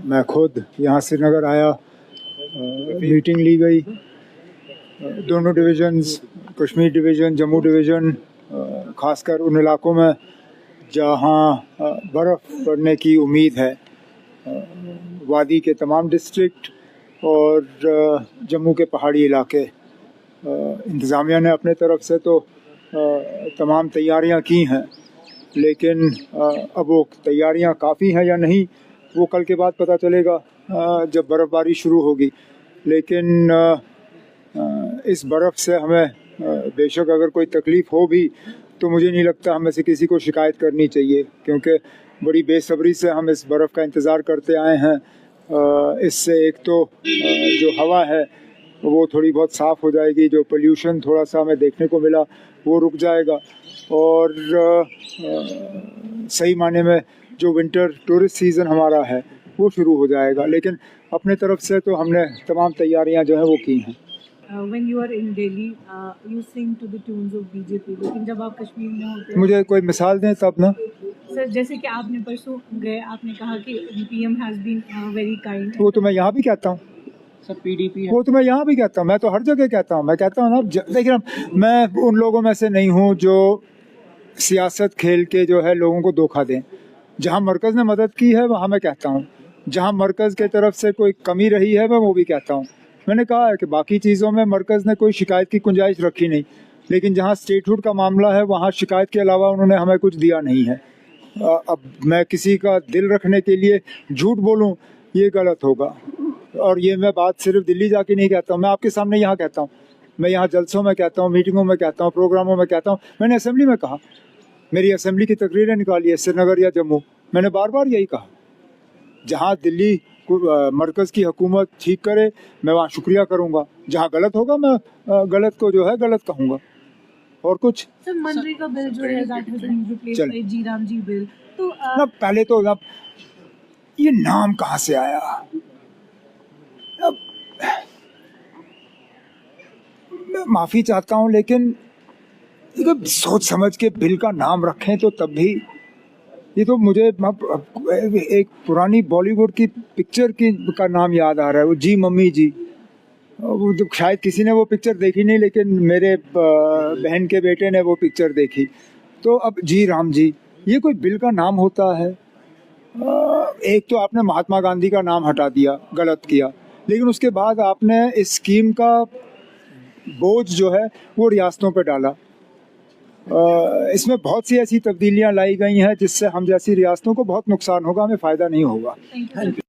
मैं खुद यहाँ श्रीनगर आया, मीटिंग ली गई। दोनों divisions, Kashmir division, Jammu division, ख़ासकर उन इलाकों में जहाँ बर्फ़ पड़ने की उम्मीद है, वादी के तमाम डिस्ट्रिक्ट और जम्मू के पहाड़ी इलाके। इंतज़ामिया ने अपने तरफ से तो तमाम तैयारियां की हैं, लेकिन अब वो तैयारियां काफ़ी हैं या नहीं वो कल के बाद पता चलेगा जब बर्फ़बारी शुरू होगी। लेकिन इस बर्फ़ से हमें बेशक अगर कोई तकलीफ़ हो भी तो मुझे नहीं लगता हमें से किसी को शिकायत करनी चाहिए, क्योंकि बड़ी बेसब्री से हम इस बर्फ़ का इंतज़ार करते आए हैं। इससे एक तो जो हवा है वो थोड़ी बहुत साफ़ हो जाएगी, जो पोल्यूशन थोड़ा सा हमें देखने को मिला वो रुक जाएगा, और सही माने में जो विंटर टूरिस्ट सीज़न हमारा है वो शुरू हो जाएगा। लेकिन अपने तरफ से तो हमने तमाम तैयारियां जो है वो की हैं। When you are in Delhi, you sing to the tunes of BJP, लेकिन जब आप कश्मीर में होते हैं, मुझे कोई मिसाल दें तब ना। सर जैसे कि आपने परसों गए, आपने कहा कि PM has been very kind। वो तो मैं यहाँ भी कहता हूँ सर, PDP है। वो तो मैं यहाँ भी कहता हूँ, मैं तो हर जगह कहता हूँ। मैं कहता हूँ ना, देखिए मैं उन लोगों में से नहीं हूँ जो सियासत खेल के जो है लोगों को धोखा दें। जहाँ मरकज़ ने मदद की है वहाँ मैं कहता हूँ, जहाँ मरकज़ के तरफ से कोई कमी रही है मैं वो भी कहता हूँ। मैंने कहा है कि बाकी चीज़ों में मरकज़ ने कोई शिकायत की गुंजाइश रखी नहीं, लेकिन जहाँ स्टेटहुड का मामला है वहाँ शिकायत के अलावा उन्होंने हमें कुछ दिया नहीं है। अब मैं किसी का दिल रखने के लिए झूठ बोलूँ ये गलत होगा, और ये मैं बात सिर्फ दिल्ली जाके नहीं कहता हूँ, मैं आपके सामने यहाँ कहता हूँ, मैं यहाँ जलसों में कहता हूँ, मीटिंगों में कहता हूँ, प्रोग्रामों में कहता हूँ। मैंने असेंबली में कहा, मेरी असेंबली की तकरीरें निकाली है श्रीनगर या जम्मू, मैंने बार बार यही कहा, जहाँ दिल्ली मरकज़ की हुकूमत ठीक करे मैं वहाँ शुक्रिया करूँगा, जहाँ गलत होगा मैं गलत को जो है गलत कहूँगा, और कुछ। सर मनरेगा बिल जो है that has been replaced by G Ram G bill, तो ना पहले तो अब ये नाम कहाँ से आया? अब मैं माफ़ी चाहता हूँ, लेकिन सोच समझ के बिल का नाम रखें तो तब भी। ये तो मुझे एक पुरानी बॉलीवुड की पिक्चर की का नाम याद आ रहा है, वो जी मम्मी जी। वो तो शायद किसी ने वो पिक्चर देखी नहीं, लेकिन मेरे बहन के बेटे ने वो पिक्चर देखी। तो अब जी राम जी ये कोई बिल का नाम होता है? एक तो आपने महात्मा गांधी का नाम हटा दिया, गलत किया, लेकिन उसके बाद आपने इस स्कीम का बोझ जो है वो रियासतों पे डाला। इसमें बहुत सी ऐसी तब्दीलियां लाई गई हैं जिससे हम जैसी रियासतों को बहुत नुकसान होगा, हमें फ़ायदा नहीं होगा। Thank you.